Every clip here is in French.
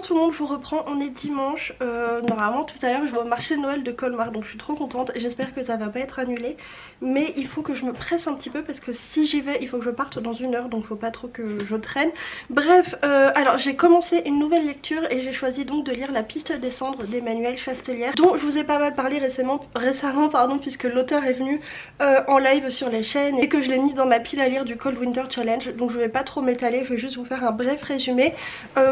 Bonjour tout le monde, je vous reprends, on est dimanche. Normalement tout à l'heure je vais au marché de Noël de Colmar, donc je suis trop contente. J'espère que ça va pas être annulé, mais il faut que je me presse un petit peu parce que si j'y vais il faut que je parte dans 1 heure, donc faut pas trop que je traîne. Bref, alors j'ai commencé une nouvelle lecture et j'ai choisi donc de lire La Piste des Cendres d'Emmanuelle Chastelière, dont je vous ai pas mal parlé récemment pardon, puisque l'auteur est venu en live sur la chaîne et que je l'ai mis dans ma pile à lire du Cold Winter Challenge, donc je vais pas trop m'étaler, je vais juste vous faire un bref résumé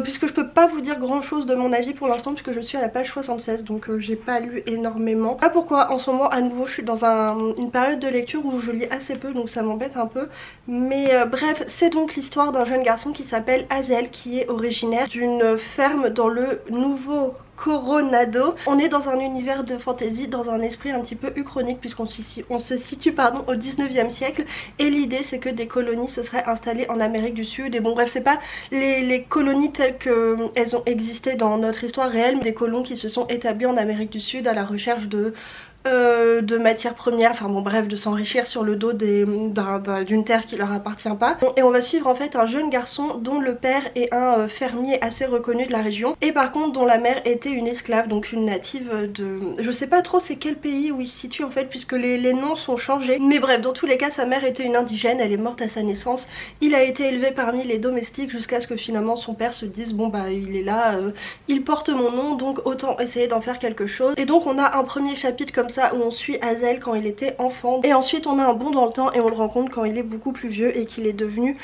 puisque je peux pas vous dire grand chose de mon avis pour l'instant puisque je suis à la page 76, donc j'ai pas lu énormément. Pas pourquoi en ce moment à nouveau je suis dans une période de lecture où je lis assez peu, donc ça m'embête un peu, mais bref, c'est donc l'histoire d'un jeune garçon qui s'appelle Hazel, qui est originaire d'une ferme dans le Nouveau Coronado. On est dans un univers de fantasy, dans un esprit un petit peu uchronique puisqu'on se situe pardon, au 19e siècle, et l'idée c'est que des colonies se seraient installées en Amérique du Sud. Et bon bref, c'est pas les colonies telles qu'elles ont existé dans notre histoire réelle, mais des colons qui se sont établis en Amérique du Sud à la recherche de matières premières, enfin bon bref, de s'enrichir sur le dos d'une terre qui leur appartient pas. Et on va suivre en fait un jeune garçon dont le père est un fermier assez reconnu de la région, et par contre dont la mère était une esclave, donc une native de... je sais pas trop c'est quel pays où il se situe en fait puisque les noms sont changés, mais bref, dans tous les cas sa mère était une indigène, elle est morte à sa naissance, il a été élevé parmi les domestiques jusqu'à ce que finalement son père se dise bon bah il est là, il porte mon nom, donc autant essayer d'en faire quelque chose. Et donc on a un premier chapitre comme ça où on suit Hazel quand il était enfant, et ensuite on a un bond dans le temps et on le rencontre quand il est beaucoup plus vieux et qu'il est devenu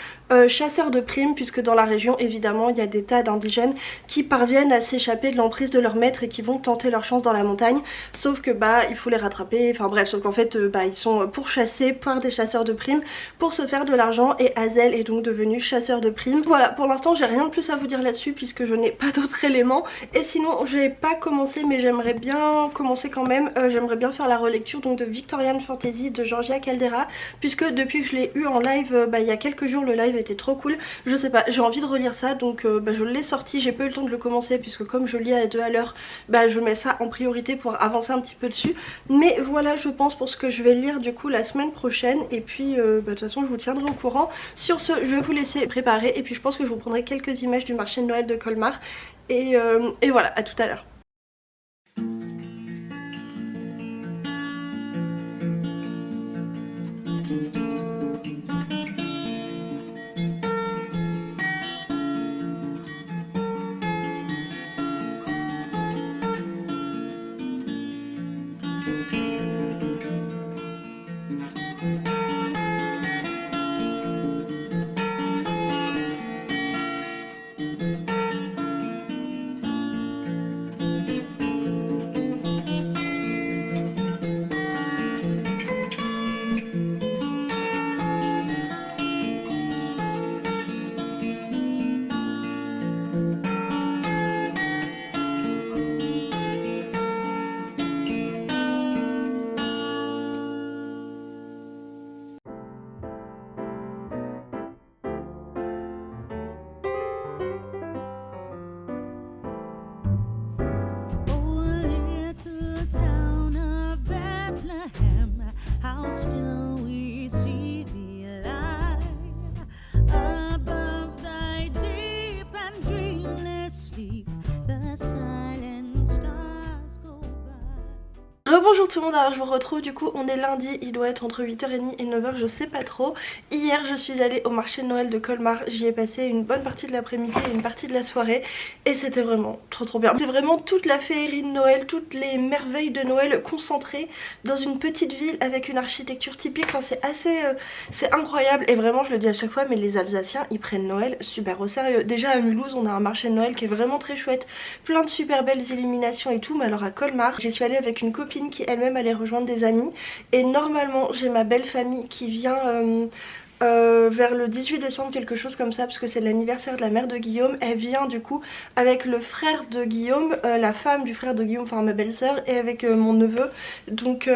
chasseur de primes, puisque dans la région évidemment il y a des tas d'indigènes qui parviennent à s'échapper de l'emprise de leur maître et qui vont tenter leur chance dans la montagne, sauf que bah il faut les rattraper, enfin bref, sauf qu'en fait bah ils sont pourchassés par des chasseurs de primes pour se faire de l'argent, et Hazel est donc devenu chasseur de primes. Voilà, pour l'instant j'ai rien de plus à vous dire là-dessus puisque je n'ai pas d'autres éléments, et sinon j'ai pas commencé mais j'aimerais bien commencer quand même. J'aimerais bien faire la relecture donc de Victorian Fantasy de Georgia Caldera, puisque depuis que je l'ai eu en live il y a quelques jours, le live était trop cool, je sais pas, j'ai envie de relire ça, donc je l'ai sorti, j'ai pas eu le temps de le commencer puisque comme je lis à 2 à l'heure, je mets ça en priorité pour avancer un petit peu dessus, mais voilà je pense pour ce que je vais lire du coup la semaine prochaine, et puis de toute façon je vous tiendrai au courant. Sur ce, je vais vous laisser préparer et puis je pense que je vous prendrai quelques images du marché de Noël de Colmar, et voilà, à tout à l'heure. Bonjour tout le monde, alors je vous retrouve, du coup on est lundi, il doit être entre 8h30 et 9h, je sais pas trop. Hier je suis allée au marché de Noël de Colmar, j'y ai passé une bonne partie de l'après-midi et une partie de la soirée, et c'était vraiment trop bien. C'est vraiment toute la féerie de Noël, toutes les merveilles de Noël concentrées dans une petite ville avec une architecture typique, enfin c'est assez... c'est incroyable, et vraiment je le dis à chaque fois, mais les Alsaciens ils prennent Noël super au sérieux. Déjà à Mulhouse on a un marché de Noël qui est vraiment très chouette, plein de super belles illuminations et tout, mais alors à Colmar j'y suis allée avec une copine qui elle-même allait rejoindre des amis, et normalement j'ai ma belle famille qui vient vers le 18 décembre, quelque chose comme ça, parce que c'est l'anniversaire de la mère de Guillaume. Elle vient du coup avec le frère de Guillaume, la femme du frère de Guillaume, enfin ma belle-sœur, et avec mon neveu, donc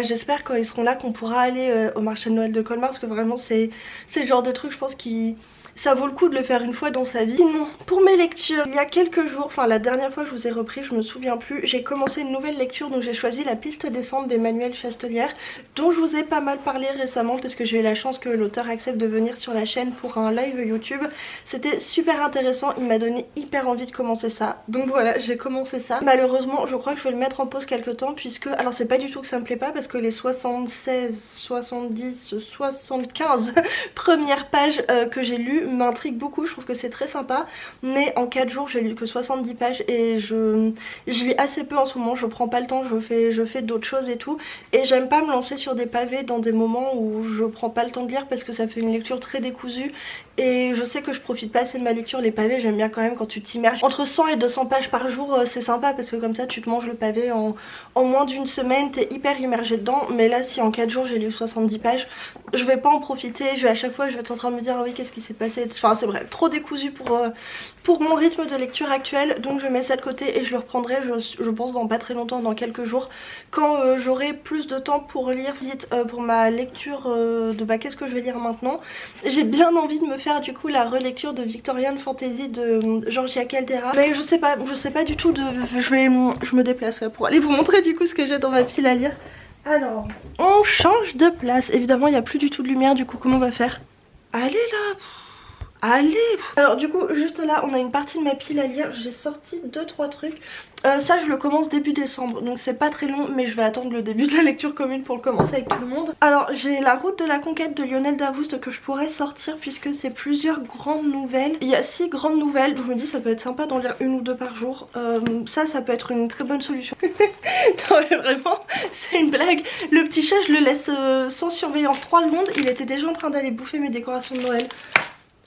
j'espère quand ils seront là qu'on pourra aller au marché de Noël de Colmar, parce que vraiment c'est le genre de truc je pense qui... ça vaut le coup de le faire une fois dans sa vie. Sinon, pour mes lectures, il y a quelques jours, enfin la dernière fois que je vous ai repris, je me souviens plus, j'ai commencé une nouvelle lecture, donc j'ai choisi La Piste descente d'Emmanuel Chastelière, dont je vous ai pas mal parlé récemment parce que j'ai eu la chance que l'auteur accepte de venir sur la chaîne pour un live YouTube. C'était super intéressant, il m'a donné hyper envie de commencer ça. Donc voilà, j'ai commencé ça. Malheureusement, je crois que je vais le mettre en pause quelques temps puisque, alors c'est pas du tout que ça me plaît pas parce que les 76, 70, 75 premières pages que j'ai lues m'intriguent beaucoup, je trouve que c'est très sympa. Mais en 4 jours j'ai lu que 70 pages et je lis assez peu en ce moment, je prends pas le temps, je fais d'autres choses et tout. Et j'aime pas me lancer sur des pavés dans des moments où je prends pas le temps de lire parce que ça fait une lecture très décousue. Et je sais que je profite pas assez de ma lecture, les pavés j'aime bien quand même quand tu t'immerges. Entre 100 et 200 pages par jour c'est sympa parce que comme ça tu te manges le pavé en moins d'une semaine, t'es hyper immergé dedans. Mais là si en 4 jours j'ai lu 70 pages, je vais pas en profiter, à chaque fois je vais être en train de me dire ah oui qu'est-ce qui s'est passé, enfin c'est bref, trop décousu pour mon rythme de lecture actuel. Donc je mets ça de côté et je le reprendrai je pense dans pas très longtemps, dans quelques jours, quand j'aurai plus de temps pour lire. Pour ma lecture de qu'est-ce que je vais lire maintenant, j'ai bien envie de me faire du coup la relecture de Victorian Fantasy de Georgia Caldera. Mais je sais pas du tout je me déplace là pour aller vous montrer du coup ce que j'ai dans ma pile à lire. Alors, on change de place. Évidemment, il n'y a plus du tout de lumière, du coup, comment on va faire? Allez là! Allez! Alors du coup, juste là, on a une partie de ma pile à lire. J'ai sorti 2-3 trucs. Ça, je le commence début décembre, donc c'est pas très long, mais je vais attendre le début de la lecture commune pour le commencer avec tout le monde. Alors, j'ai La Route de la Conquête de Lionel Davoust que je pourrais sortir puisque c'est plusieurs grandes nouvelles. Il y a 6 grandes nouvelles, donc je me dis ça peut être sympa d'en lire 1 ou 2 par jour. Ça peut être une très bonne solution. Non mais vraiment, c'est une blague. Le petit chat, je le laisse sans surveillance 3 secondes. Il était déjà en train d'aller bouffer mes décorations de Noël.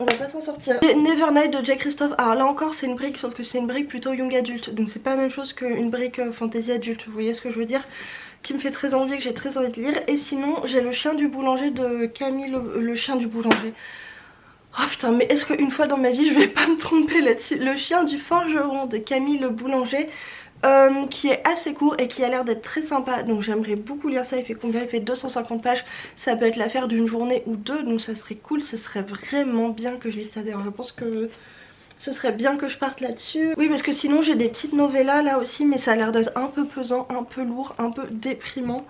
On va pas s'en sortir. Nevernight de Jack Christophe. Alors là encore c'est une brique, sauf que c'est une brique plutôt young adulte. Donc c'est pas la même chose qu'une brique fantasy adulte. Vous voyez ce que je veux dire? Qui me fait très envie, que j'ai très envie de lire. Et sinon j'ai Le Chien du Boulanger de Camille le Chien du Boulanger. Oh putain, mais est-ce qu'une fois dans ma vie je vais pas me tromper là-dessus? Le Chien du Forgeron de Camille le Boulanger. Qui est assez court et qui a l'air d'être très sympa, donc j'aimerais beaucoup lire ça. Il fait combien? Il fait 250 pages, ça peut être l'affaire d'une journée ou deux, donc ça serait cool, ce serait vraiment bien que je lise ça. D'ailleurs je pense que ce serait bien que je parte là-dessus. Oui, parce que sinon j'ai des petites novellas là aussi, mais ça a l'air d'être un peu pesant, un peu lourd, un peu déprimant.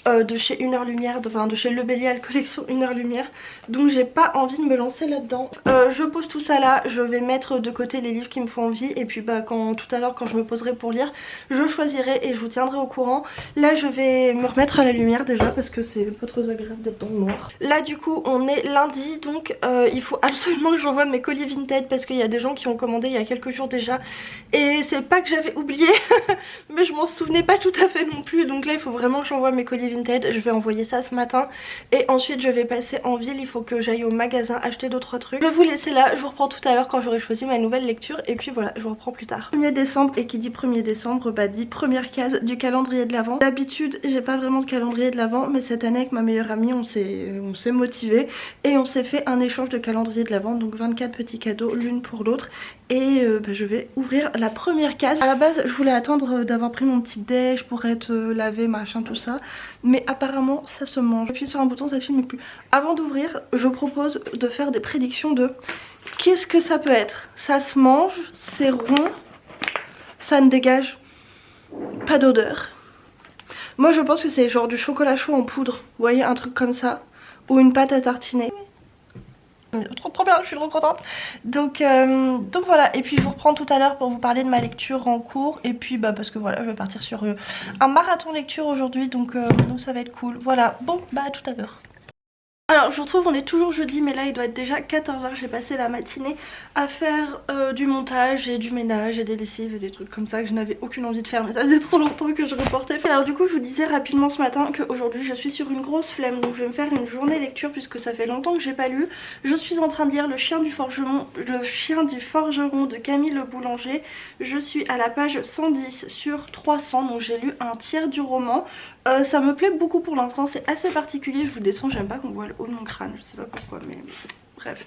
De chez Une Heure Lumière, enfin de chez Le Bélial collection Une Heure Lumière, donc j'ai pas envie de me lancer là-dedans. Je pose tout ça là, je vais mettre de côté les livres qui me font envie et puis tout à l'heure quand je me poserai pour lire, je choisirai et je vous tiendrai au courant. Là je vais me remettre à la lumière déjà parce que c'est pas trop agréable d'être dans le noir. Là du coup on est lundi, donc il faut absolument que j'envoie mes colis Vinted parce qu'il y a des gens qui ont commandé il y a quelques jours déjà et c'est pas que j'avais oublié mais je m'en souvenais pas tout à fait non plus, donc là il faut vraiment que j'envoie mes colis Vinted. Je vais envoyer ça ce matin et ensuite je vais passer en ville, il faut que j'aille au magasin acheter 2-3 trucs. Je vais vous laisser là, je vous reprends tout à l'heure quand j'aurai choisi ma nouvelle lecture et puis voilà, je vous reprends plus tard. 1er décembre, et qui dit 1er décembre dit première case du calendrier de l'Avent. D'habitude j'ai pas vraiment de calendrier de l'Avent, mais cette année avec ma meilleure amie on s'est motivé et on s'est fait un échange de calendrier de l'Avent, donc 24 petits cadeaux l'une pour l'autre. Et je vais ouvrir la première case. À la base je voulais attendre d'avoir pris mon petit déj pour être lavé machin tout ça, mais apparemment ça se mange. J'appuie sur un bouton, ça ne filme plus. Avant d'ouvrir je propose de faire des prédictions de qu'est-ce que ça peut être. Ça se mange, c'est rond, ça ne dégage pas d'odeur. Moi je pense que c'est genre du chocolat chaud en poudre, vous voyez, un truc comme ça, ou une pâte à tartiner. Trop bien, je suis trop contente. Donc voilà, et puis je vous reprends tout à l'heure pour vous parler de ma lecture en cours. Et puis parce que voilà, je vais partir sur un marathon lecture aujourd'hui, donc ça va être cool. Voilà, bon à tout à l'heure. Alors je vous retrouve, on est toujours jeudi, mais là il doit être déjà 14 h. J'ai passé la matinée à faire du montage et du ménage et des lessives et des trucs comme ça que je n'avais aucune envie de faire, mais ça faisait trop longtemps que je reportais. Alors du coup je vous disais rapidement ce matin qu'aujourd'hui je suis sur une grosse flemme, donc je vais me faire une journée lecture puisque ça fait longtemps que j'ai pas lu. Je suis en train de lire Le Chien du Forgeron de Camille le Boulanger. Je suis à la page 110 sur 300, donc j'ai lu un tiers du roman. Ça me plaît beaucoup pour l'instant, c'est assez particulier, je vous descends, j'aime pas qu'on voit le haut de mon crâne, je sais pas pourquoi, mais bref.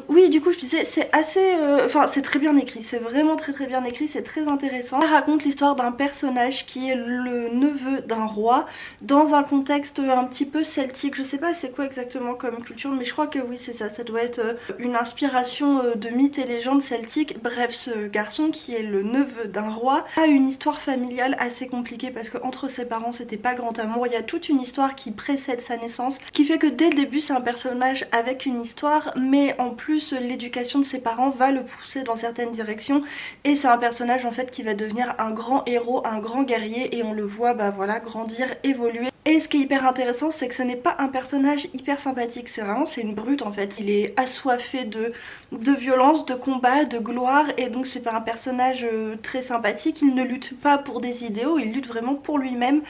Oui, du coup je disais c'est assez... Enfin c'est très bien écrit, c'est vraiment très bien écrit, c'est très intéressant. Ça raconte l'histoire d'un personnage qui est le neveu d'un roi dans un contexte un petit peu celtique. Je sais pas c'est quoi exactement comme culture, mais je crois que oui c'est ça, ça doit être une inspiration de mythes et légendes celtiques. Bref, ce garçon qui est le neveu d'un roi a une histoire familiale assez compliquée parce que entre ses parents c'était pas le grand amour. Il y a toute une histoire qui précède sa naissance qui fait que dès le début c'est un personnage avec une histoire, mais en plus l'éducation de ses parents va le pousser dans certaines directions et c'est un personnage en fait qui va devenir un grand héros, un grand guerrier et on le voit bah voilà grandir, évoluer. Et ce qui est hyper intéressant c'est que ce n'est pas un personnage hyper sympathique, c'est une brute en fait. Il est assoiffé de violence, de combat, de gloire et donc c'est pas un personnage très sympathique. Il ne lutte pas pour des idéaux, il lutte vraiment pour lui-même.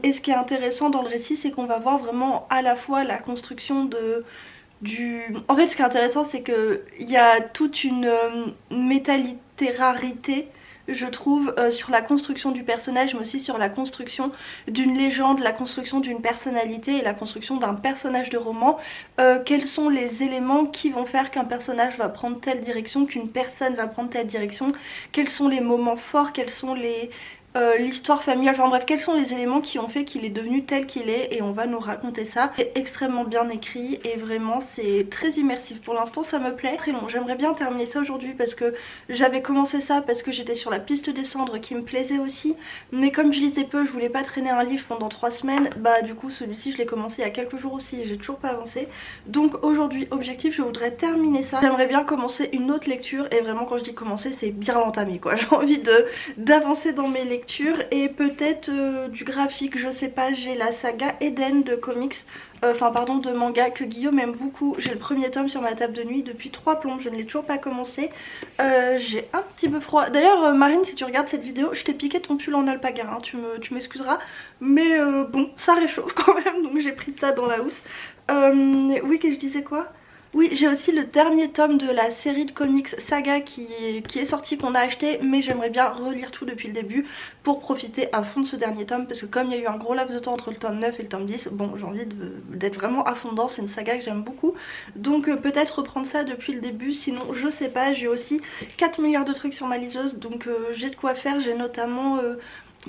Et ce qui est intéressant dans le récit c'est qu'on va voir vraiment à la fois la construction En fait ce qui est intéressant c'est qu'il y a toute une métalitérarité je trouve sur la construction du personnage mais aussi sur la construction d'une légende, la construction d'une personnalité et la construction d'un personnage de roman. Quels sont les éléments qui vont faire qu'un personnage va prendre telle direction, qu'une personne va prendre telle direction, quels sont les moments forts, quels sont l'histoire familiale, enfin bref, quels sont les éléments qui ont fait qu'il est devenu tel qu'il est et on va nous raconter ça. C'est extrêmement bien écrit et vraiment c'est très immersif. Pour l'instant ça me plaît. Très long, j'aimerais bien terminer ça aujourd'hui parce que j'avais commencé ça parce que j'étais sur la piste des cendres qui me plaisait aussi, mais comme je lisais peu, je voulais pas traîner un livre pendant 3 semaines, bah du coup celui-ci je l'ai commencé il y a quelques jours aussi et j'ai toujours pas avancé. Donc aujourd'hui objectif, je voudrais terminer ça. J'aimerais bien commencer une autre lecture et vraiment quand je dis commencer c'est bien l'entamer quoi. J'ai envie d'avancer dans mes lectures et peut-être du graphique, je sais pas. J'ai la saga Eden de comics, enfin pardon de manga que Guillaume aime beaucoup. J'ai le premier tome sur ma table de nuit depuis 3 plombes, je ne l'ai toujours pas commencé. J'ai un petit peu froid. D'ailleurs Marine, si tu regardes cette vidéo, je t'ai piqué ton pull en alpaga, hein, tu m'excuseras. Mais bon, ça réchauffe quand même, donc j'ai pris ça dans la housse. Oui, que je disais quoi? Oui, j'ai aussi le dernier tome de la série de comics Saga qui est sorti, qu'on a acheté, mais j'aimerais bien relire tout depuis le début pour profiter à fond de ce dernier tome parce que comme il y a eu un gros laps de temps entre le tome 9 et le tome 10, bon j'ai envie d'être vraiment à fond dedans, c'est une saga que j'aime beaucoup, donc peut-être reprendre ça depuis le début, sinon je sais pas. J'ai aussi 4 milliards de trucs sur ma liseuse, donc j'ai de quoi faire. J'ai notamment...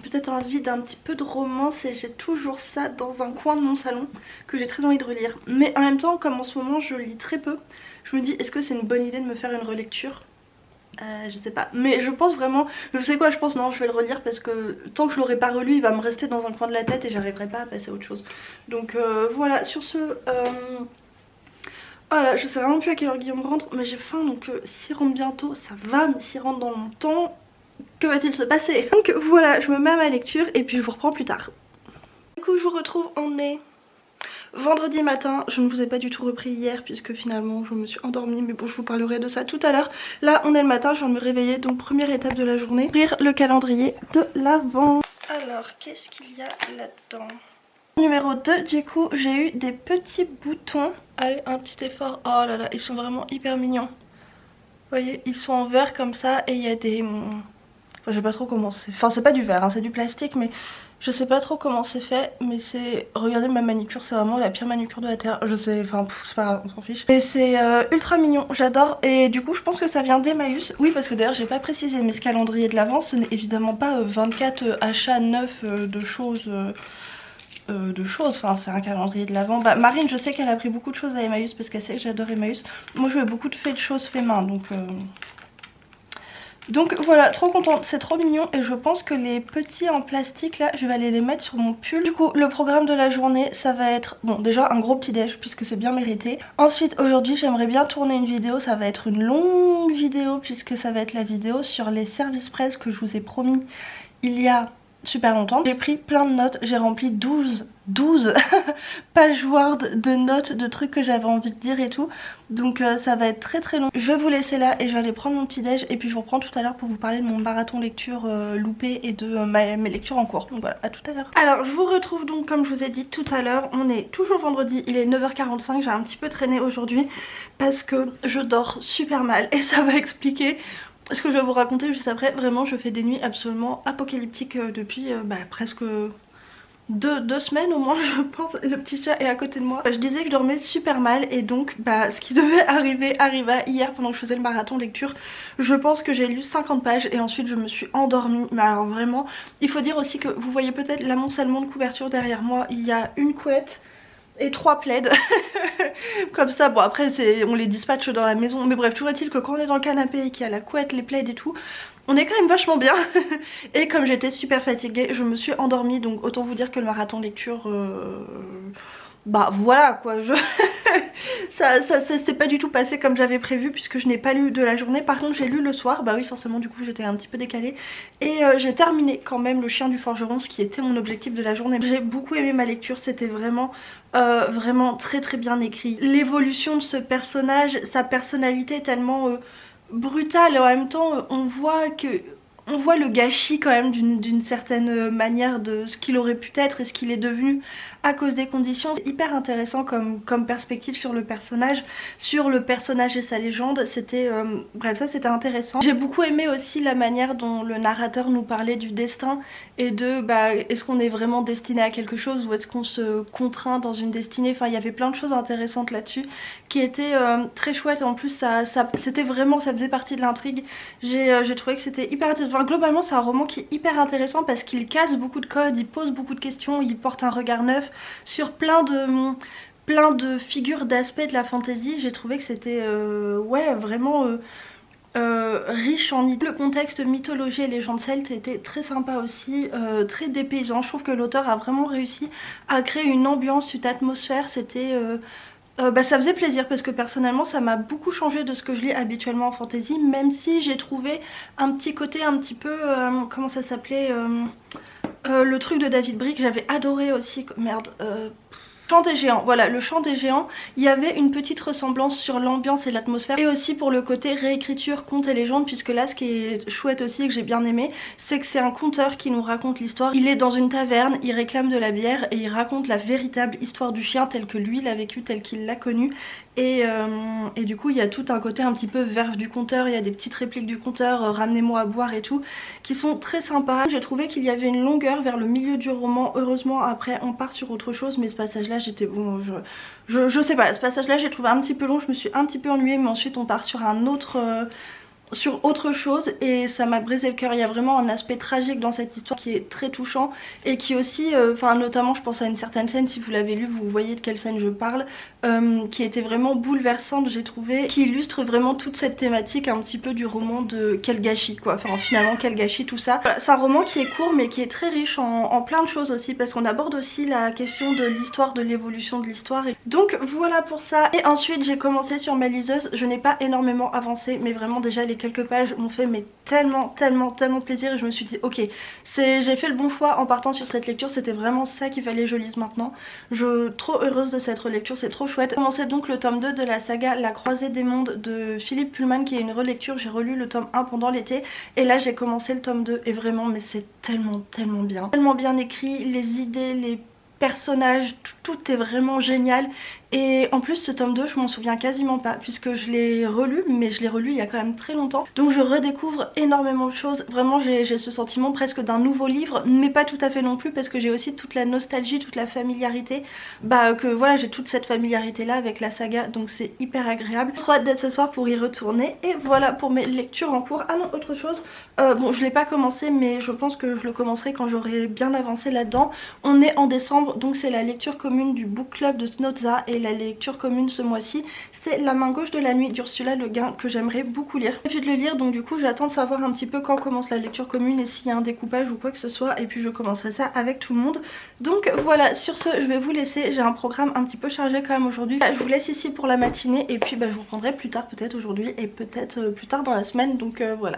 peut-être envie d'un petit peu de romance et j'ai toujours ça dans un coin de mon salon que j'ai très envie de relire. Mais en même temps, comme en ce moment je lis très peu, je me dis est-ce que c'est une bonne idée de me faire une relecture? Je sais pas, mais je pense vraiment, je sais quoi, je pense non, je vais le relire parce que tant que je l'aurai pas relu il va me rester dans un coin de la tête et j'arriverai pas à passer à autre chose. Donc voilà, sur ce... Voilà, je sais vraiment plus à quelle heure Guillaume rentre, mais j'ai faim donc s'il rentre bientôt ça va, mais s'il rentre dans longtemps... Que va-t-il se passer? Donc voilà, je me mets à ma lecture et puis je vous reprends plus tard. Du coup je vous retrouve, on est vendredi matin. Je ne vous ai pas du tout repris hier puisque finalement je me suis endormie, mais bon je vous parlerai de ça tout à l'heure. Là on est le matin, je viens de me réveiller, donc première étape de la journée, ouvrir le calendrier de l'Avent. Alors qu'est-ce qu'il y a là-dedans? Numéro 2, du coup j'ai eu des petits boutons. Allez, un petit effort. Oh là là, ils sont vraiment hyper mignons. Vous voyez, ils sont en verre comme ça et il y a des... Enfin, je sais pas trop comment c'est... Enfin, c'est pas du verre, hein, c'est du plastique, mais je sais pas trop comment c'est fait. Mais c'est... Regardez ma manicure, c'est vraiment la pire manicure de la terre. Je sais, enfin, c'est pas grave, on s'en fiche. Mais c'est ultra mignon, j'adore. Et du coup, je pense que ça vient d'Emmaüs. Oui, parce que d'ailleurs, j'ai pas précisé, mais ce calendrier de l'Avent, ce n'est évidemment pas 24 achats neufs de choses... Enfin c'est un calendrier de l'Avent. Bah, Marine je sais qu'elle a pris beaucoup de choses à Emmaüs parce qu'elle sait que j'adore Emmaüs. Moi je fais beaucoup de choses fait main donc voilà, trop contente, c'est trop mignon. Et je pense que les petits en plastique là, je vais aller les mettre sur mon pull. Du coup le programme de la journée ça va être, bon déjà un gros petit déj puisque c'est bien mérité. Ensuite aujourd'hui j'aimerais bien tourner une vidéo, ça va être une longue vidéo puisque ça va être la vidéo sur les services presse que je vous ai promis il y a super longtemps. J'ai pris plein de notes, j'ai rempli 12 pages Word de notes, de trucs que j'avais envie de dire et tout. Donc ça va être très très long. Je vais vous laisser là et je vais aller prendre mon petit déj et puis je vous reprends tout à l'heure pour vous parler de mon marathon lecture loupé et de mes lectures en cours. Donc voilà, à tout à l'heure. Alors je vous retrouve donc comme je vous ai dit tout à l'heure. On est toujours vendredi, il est 9h45, j'ai un petit peu traîné aujourd'hui parce que je dors super mal et ça va expliquer ce que je vais vous raconter juste après. Vraiment je fais des nuits absolument apocalyptiques depuis presque deux semaines au moins je pense. Le petit chat est à côté de moi. Je disais que je dormais super mal et donc bah ce qui devait arriver arriva hier pendant que je faisais le marathon lecture. Je pense que j'ai lu 50 pages et ensuite je me suis endormie. Mais alors vraiment, il faut dire aussi que vous voyez peut-être l'amoncellement de couverture derrière moi. Il y a une couette et 3 plaids comme ça. Bon après on les dispatche dans la maison, mais bref, toujours est-il que quand on est dans le canapé et qu'il y a la couette, les plaids et tout, on est quand même vachement bien. Et comme j'étais super fatiguée, je me suis endormie, donc autant vous dire que le marathon lecture bah voilà quoi, ça s'est pas du tout passé comme j'avais prévu puisque je n'ai pas lu de la journée. Par contre j'ai lu le soir, bah oui forcément du coup j'étais un petit peu décalée. Et j'ai terminé quand même Le Chien du Forgeron, ce qui était mon objectif de la journée. J'ai beaucoup aimé ma lecture, c'était vraiment vraiment très très bien écrit. L'évolution de ce personnage, sa personnalité est tellement brutale et en même temps on voit le gâchis quand même d'une certaine manière de ce qu'il aurait pu être et ce qu'il est devenu à cause des conditions. C'est hyper intéressant comme perspective sur le personnage et sa légende. C'était bref, ça c'était intéressant. J'ai beaucoup aimé aussi la manière dont le narrateur nous parlait du destin et de bah est-ce qu'on est vraiment destiné à quelque chose ou est-ce qu'on se contraint dans une destinée. Enfin il y avait plein de choses intéressantes là-dessus qui étaient très chouettes. En plus c'était vraiment, ça faisait partie de l'intrigue. J'ai trouvé que c'était hyper intéressant. Enfin, globalement c'est un roman qui est hyper intéressant parce qu'il casse beaucoup de codes, il pose beaucoup de questions, il porte un regard neuf sur plein de figures, d'aspects de la fantasy. J'ai trouvé que c'était ouais vraiment riche en idées. Le contexte mythologie et légendes celtes était très sympa aussi, très dépaysant. Je trouve que l'auteur a vraiment réussi à créer une ambiance, une atmosphère. C'était bah ça faisait plaisir parce que personnellement ça m'a beaucoup changé de ce que je lis habituellement en fantasy, même si j'ai trouvé un petit côté un petit peu comment ça s'appelait le truc de David Brick, j'avais adoré aussi. Merde, Chant des géants, voilà, le chant des géants, il y avait une petite ressemblance sur l'ambiance et l'atmosphère et aussi pour le côté réécriture, conte et légende, puisque là ce qui est chouette aussi et que j'ai bien aimé, c'est que c'est un conteur qui nous raconte l'histoire. Il est dans une taverne, il réclame de la bière et il raconte la véritable histoire du chien telle que lui l'a vécu, telle qu'il l'a connu. Et du coup il y a tout un côté un petit peu verve du conteur, il y a des petites répliques du conteur, ramenez-moi à boire et tout, qui sont très sympas. J'ai trouvé qu'il y avait une longueur vers le milieu du roman, heureusement après on part sur autre chose, mais ce passage là j'étais bon, je sais pas, ce passage là j'ai trouvé un petit peu long, je me suis un petit peu ennuyée, mais ensuite on part sur un autre sur autre chose et ça m'a brisé le cœur. Il y a vraiment un aspect tragique dans cette histoire qui est très touchant et qui aussi, enfin notamment je pense à une certaine scène, si vous l'avez lu vous voyez de quelle scène je parle, qui était vraiment bouleversante j'ai trouvé, qui illustre vraiment toute cette thématique un petit peu du roman de quel gâchis quoi, enfin finalement quel gâchis tout ça. Voilà, c'est un roman qui est court mais qui est très riche en plein de choses aussi parce qu'on aborde aussi la question de l'histoire, de l'évolution de l'histoire. Donc voilà pour ça. Et ensuite j'ai commencé sur ma liseuse, je n'ai pas énormément avancé mais vraiment déjà les quelques pages m'ont fait mais tellement plaisir et je me suis dit ok, j'ai fait le bon choix en partant sur cette lecture, c'était vraiment ça qu'il fallait que je lise maintenant. Je suis trop heureuse de cette relecture, c'est trop chouette. J'ai commencé donc le tome 2 de la saga La Croisée des Mondes de Philippe Pullman qui est une relecture. J'ai relu le tome 1 pendant l'été et là j'ai commencé le tome 2 et vraiment mais c'est tellement bien. Tellement bien écrit, les idées, les personnages, tout est vraiment génial. Et en plus ce tome 2 je m'en souviens quasiment pas puisque je l'ai relu, mais je l'ai relu il y a quand même très longtemps, donc je redécouvre énormément de choses. Vraiment j'ai ce sentiment presque d'un nouveau livre, mais pas tout à fait non plus parce que j'ai aussi toute la nostalgie, toute la familiarité, bah que voilà j'ai toute cette familiarité là avec la saga, donc c'est hyper agréable. Trop hâte d'être ce soir pour y retourner. Et voilà pour mes lectures en cours. Ah non, autre chose, bon je l'ai pas commencé mais je pense que je le commencerai quand j'aurai bien avancé là-dedans. On est en décembre donc c'est la lecture commune du book club de Snodza et la lecture commune ce mois-ci c'est La main gauche de la nuit d'Ursula Le Guin que j'aimerais beaucoup lire. J'ai envie de le lire donc du coup j'attends de savoir un petit peu quand commence la lecture commune et s'il y a un découpage ou quoi que ce soit et puis je commencerai ça avec tout le monde. Donc voilà, sur ce je vais vous laisser, j'ai un programme un petit peu chargé quand même aujourd'hui. Je vous laisse ici pour la matinée et puis bah, je vous reprendrai plus tard peut-être aujourd'hui et peut-être plus tard dans la semaine, donc voilà.